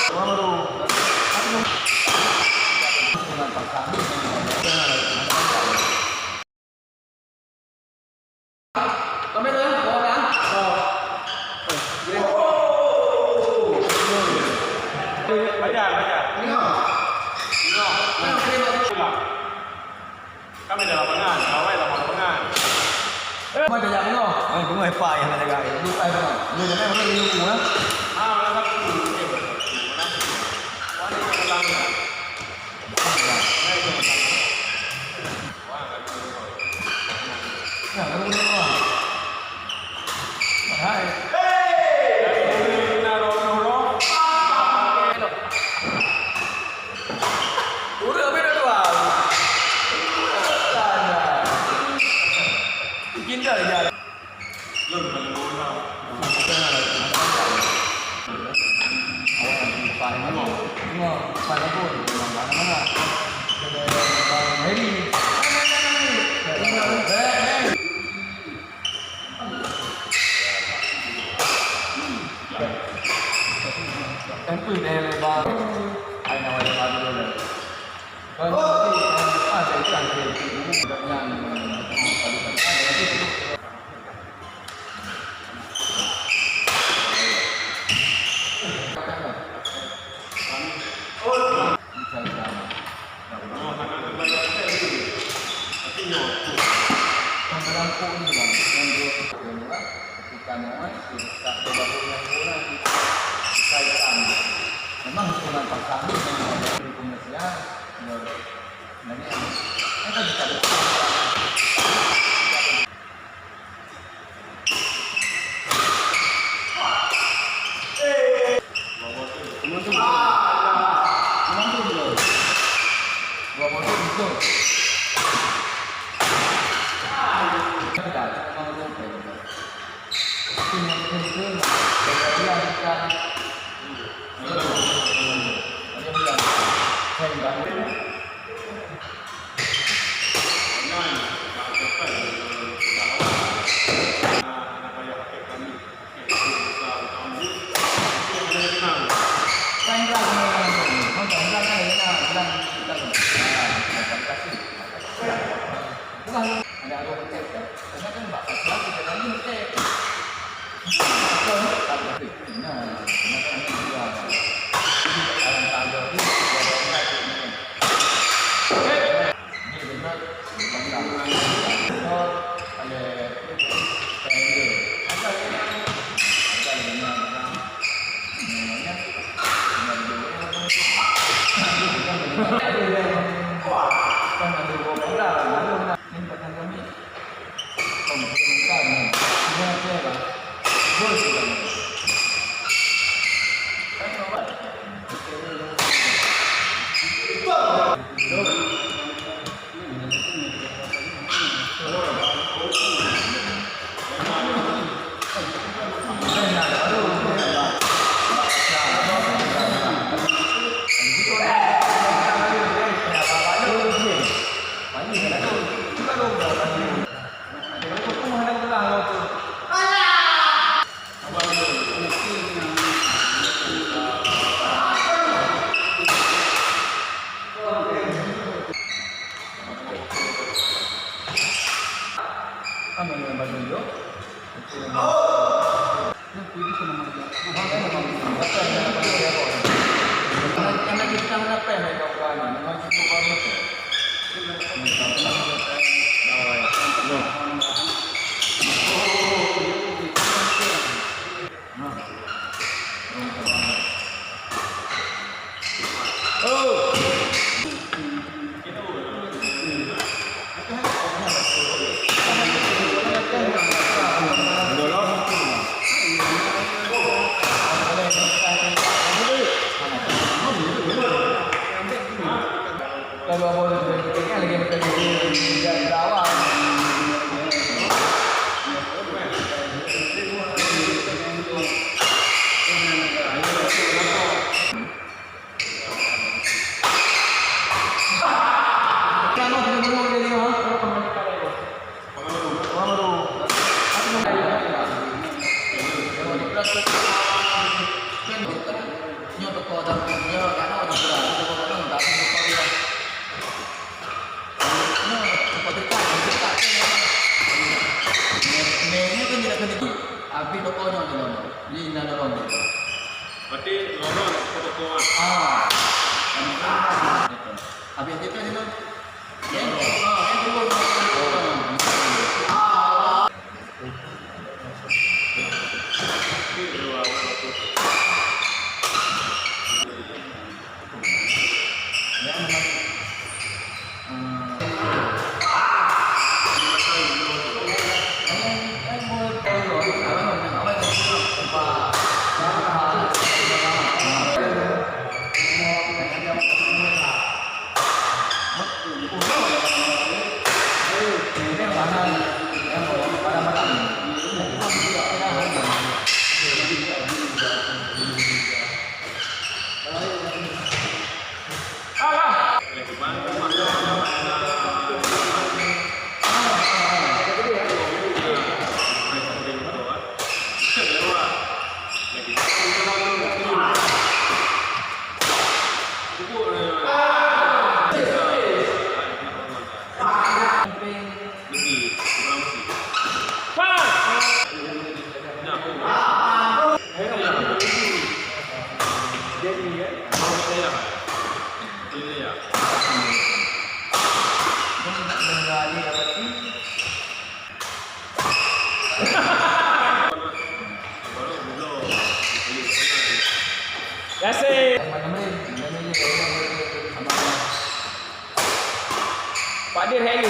Kami dalam lapangan, kawai dalam lapangan. Mai kerja ni noh. Tunggu FI yang nak jaga. Ni FI tu. Ni jangan mana ni rumah. Mana satu. Mana yang dalam ni? Ya, kalau ni mah. Hai. Tempoh dia lebar. Ai nak lebar dulu. Kalau nanti ada ikan yang memang cuma pasang dari komersial, sebenarnya kita bisa nyo toko dalam nyo kana orang berat toko dalam tapi toko dia nyo toko dekat ini kan tidak kena api toko nyo ni lono di nana lono berarti lorong foto-fotoan. Api yang kita ni lono yang Pak Dir hang ni.